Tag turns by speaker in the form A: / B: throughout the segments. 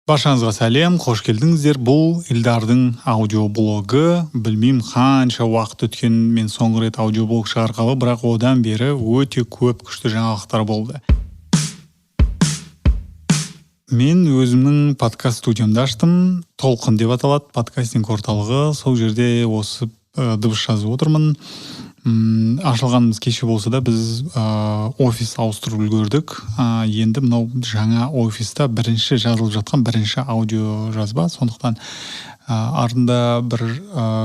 A: Баршаңызға сәлем, қош келдіңіздер. Бұл Илдардың аудиоблогы. Білмеймін қанша уақыт өткен, мен соңғы рет аудиоблог шығарғалы, бірақ одан бері өте көп күшті жаңалықтар болды. Мен өзімнің подкаст студиямды аштым. Толқын деп аталады подкастинг орталығы. Сол жерде осы дыбыс жазып отырмын. Ашылғанымыз кеше болса да біз офис ауыстырып үлгердік. Енді мынау жаңа офиста бірінші жазылып жатқан бірінші аудио жазба. Сондықтан артында бір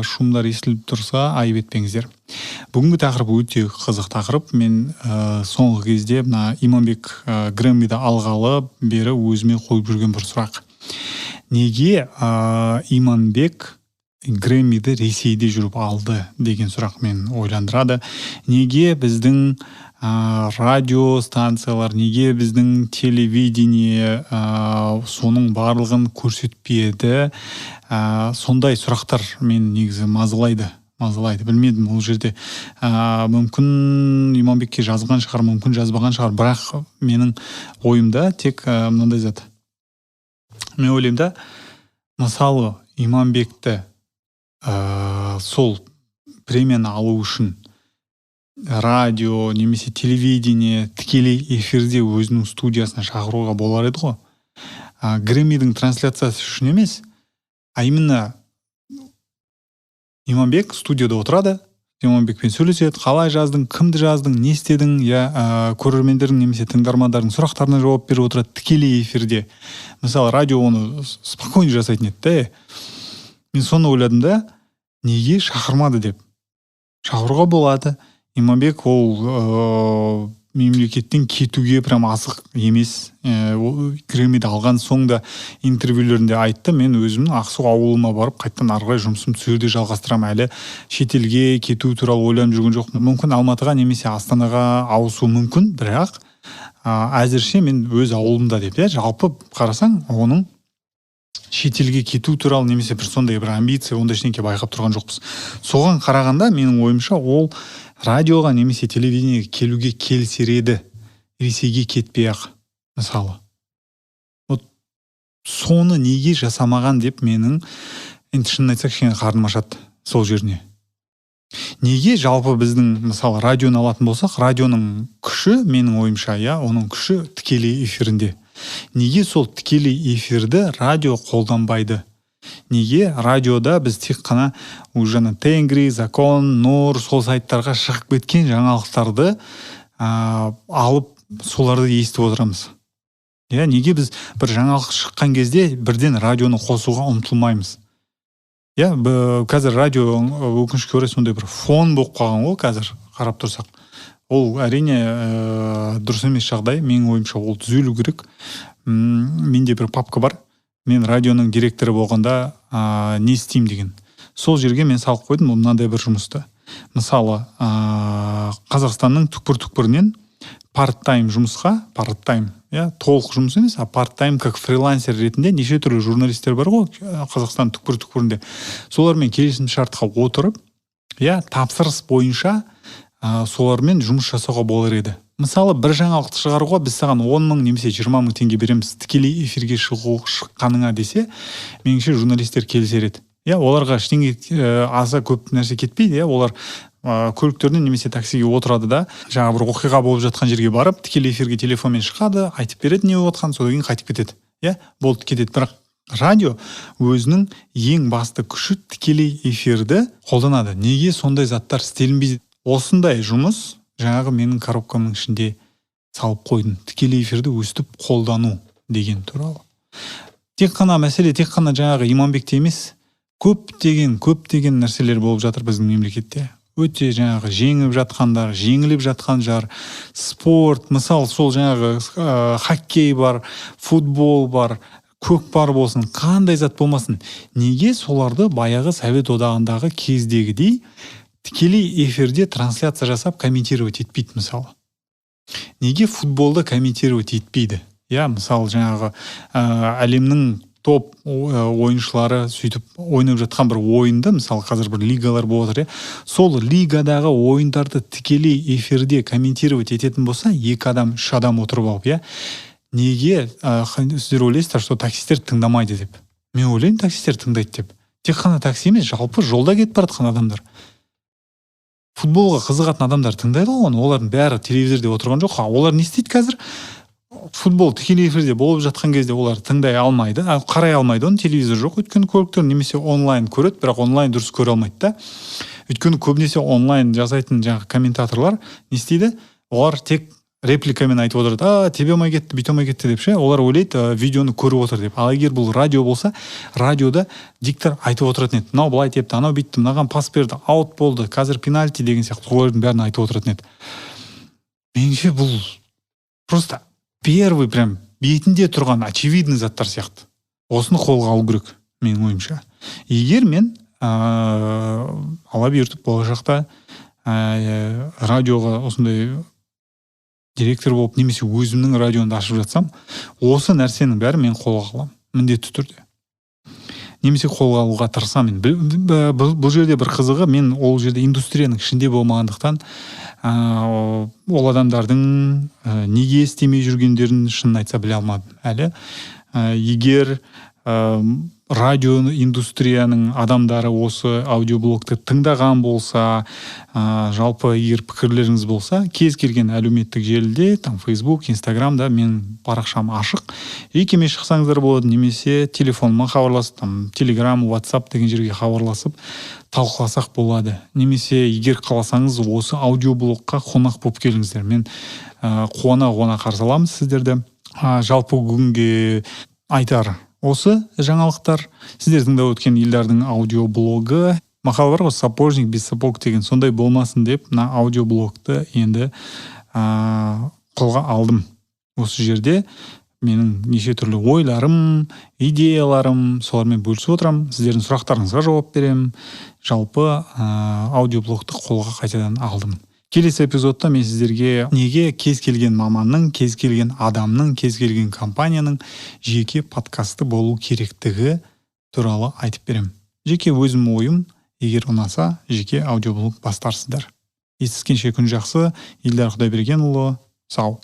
A: шумдар естіліп тұрса айып етпеңіздер. Бүгінгі тақырып өте қызық тақырып. Мен соңғы кезде мына Иманбек Грэммиді алғалы бері өзіме қойып жүрген бір сұрақ. Неге Иманбек Грэммиді Ресейде жүріп алды деген сұрақ мен ойландырады. Неге біздің радио станциялар, неге біздің телевидение соның барлығын көрсетпеді? Сондай сұрақтар мен негізі мазалайды. Білмедім, ол жерде мүмкін Иманбекке жазған шығар, мүмкін жазбаған шығар, бірақ менің ойымда тек мынандай зат. Мен ойлаймын да, мысалы Иманбекті сол премияны алу үшін радио немесе телевидение тікелей эфирде өзінің студиясына шақыруға болар еді ғой. Грэммидің трансляциясы үшін емес, а именно Иманбек студияда отырады, Иманбекпен сөйлеседі, қалай жаздың, кімді жаздың, не істедің, көрермендердің немесе тыңдармандардың сұрақтарына жауап беріп отырады тікелей эфирде. Мысалы радио оны спокойно жасайтын еді. Мен соны ойладым да, неге шақырмады деп. Шақыруға болады. Иманбек ол мемлекеттен кетуге прям асық емес. Грэммиді алған соң да интервьюлерінде айтты, мен өзімнің Ақсу ауылыма барып, қайттан ары қарай жұмысымды сол жерде жалғастырамын. Әлі шетелге кету туралы ойланып жүрген жоқ. Мүмкін Алматыға немесе Астанаға ауысу мүмкін, бірақ әзірше мен өз ауылымда деп. Жалпы қарасаң, оның шетелге кету туралы немесе бір сондай бір амбиция, ондай ештеңке байқап тұрған жоқпыз. Соған қарағанда менің ойымша ол радиоға немесе телевидениеге келуге келісер еді, Ресейге кетпей-ақ, мысалы. Вот соны неге жасамаған деп менің, енді шынын айтсақ, кішкене қарным ашады сол жеріне. Неге жалпы біздің, мысалы, радионы алатын болсақ, радионың күші, менің ойымша, оның күші тікелей эфирінде. Неге сол тікелей эфирді радио қолданбайды? Неге радиода біз тек қана жаңа Тенгри, Закон, Нұр, сол сайттарға шығып кеткен жаңалықтарды алып соларды естіп отырамыз? Неге біз бір жаңалық шыққан кезде бірден радионы қосуға ұмтылмаймыз? Қазір радио өкінішке орай сондай бір фон болып қалған ғой, қазір қарап тұрсақ. Ол әрине дұрыс емес жағдай, менің ойымша ол түзелу керек. Менде бір папка бар. Мен радионың директоры болғанда не істеймін деген. Сол жерге мен салып қойдым мынандай бір жұмысты. Мысалы, Қазақстанның түкпір-түкпірінен парт-тайм жұмысқа, толық жұмыс емес, парт-тайм как фрилансер ретінде неше түрлі журналистер бар ғой, Қазақстан түкпір-түкпірінде. Солармен келісім шартқа отырып, тапсырыс бойынша солармен жұмыс жасауға болар еді. Мысалы, бір жаңалықты шығаруға біз саған 10 мың немесе 20 мың теңге береміз, тікелей эфирге шыққаныңа десе, меніңше журналистер келісер еді. Оларға ештеңе аса көп нәрсе кетпейді, олар көліктерінен немесе таксиге отырады да, жаңа бір оқиға болып жатқан жерге барып, тікелей эфирге телефонмен шығады, айтып береді не болып жатқанын, содан кейін қайтып кетеді. Болды кетеді. Бірақ радио өзінің ең басты күші тікелей эфирді қолданады. Неге сондай заттар істелінбейді? Осындай жұмыс жаңағы менің коробкамның ішінде салып қойдым. Тікелей эфирді өстіп қолдану деген туралы. Тек қана жаңағы Иманбекте емес, көптеген нәрселер болып жатыр біздің мемлекетте. Өте жаңағы жеңіліп жатқан жар, спорт, мысалы сол жаңағы хоккей бар, футбол бар, көкпар болсын, қандай зат болмасын. Неге соларды баяғы Совет одағындағы кездегідей тікелей эфирде трансляция жасап комментировать етпейді мысалы? Неге футболды комментировать етпейді? Мысалы жаңағы әлемнің топ ойыншылары сөйтіп ойнап жатқан бір ойынды, мысалы қазір бір лигалар болып отыр, сол лигадағы ойындарды тікелей эфирде комментировать ететін болса, 2 адам, 3 адам отырып алып, неге сіздер ойлайсыздар, что таксистер тыңдамайды деп? Мен ойлаймын, таксистер тыңдайды деп. Тек қана такси емес, жалпы жолда кетіп бара жатқан адамдар, футболға қызығатын адамдар тыңдайды ғой оны. Олардың бәрі телевизорде отырған жоқ. Олар не істейді қазір? Футбол тікелей эфирде болып жатқан кезде олар тыңдай алмайды, қарай алмайды, оны телевизор жоқ, өйткені көліктер немесе онлайн көреді, бірақ онлайн дұрыс көре алмайды да. Өйткені көбінесе онлайн жасайтын жаңағы комментаторлар не істейді? Олар тек репликамен айтып отырады, тебе алмай кетті, бүйте алмай кетті деп ше. Олар ойлайды, видеоны көріп отыр деп. Ал егер бұл радио болса, радиода диктор айтып отыратын еді. Мынау былай тепті, анау бүйтті, мынаған пас берді, аут болды, қазір пенальти деген сияқты олардың бәрін айтып отыратын еді. Меніңше бұл просто первый прям бетінде тұрған очевидный заттар сияқты. Осыны қолға алу керек, менің ойымша. Егер мен ала бертіп болашақта радиоға осындай директор болып немесе өзімнің радионды ашып жатсам, осы нәрсенің бәрі мен қолға аламын, міндетті түрде. Немесе қолға алуға тырысамын. Бұл жерде бір қызығы, мен ол жерде индустрияның ішінде болмағандықтан, ол адамдардың неге істемей жүргендерін шынын айтса біле алмадым әлі. Егер радио индустрияның адамдары осы аудиоблогты тыңдаған болса, жалпы егер пікірлеріңіз болса, кез келген әлеуметтік желіде, там Facebook, Instagramда мен парақшам ашық. Екеме шықсаңыздар болады, немесе телефоныма хабарласып, там Telegram, WhatsApp деген жерге хабарласып талқыласақ болады. Немесе егер қаласаңыз осы аудиоблогқа қонақ болып келіңіздер. Мен қуана қарсы аламын сіздерді. Жалпы бүгінге айтар осы жаңалықтар. Сіздер тыңдап өткен Илдардың аудиоблогы. Мақал бар ғой, сапожник без сапог деген, сондай болмасын деп, мына аудиоблогты енді қолға алдым. Осы жерде менің неше түрлі ойларым, идеяларым, солармен бөлісіп отырам. Сіздердің сұрақтарыңызға жауап берем. Жалпы аудиоблогты қолға қайтадан алдым. Келесі эпизодта мен сіздерге неге кез келген маманның, кез келген адамның, кез келген компанияның жеке подкасты болу керектігі туралы айтып берем. Жеке өзім ойым, егер ұнаса, жеке аудиоблог бастарсыздар. Естіскенше күн жақсы. Илдар Құдайбергенұлы, сау.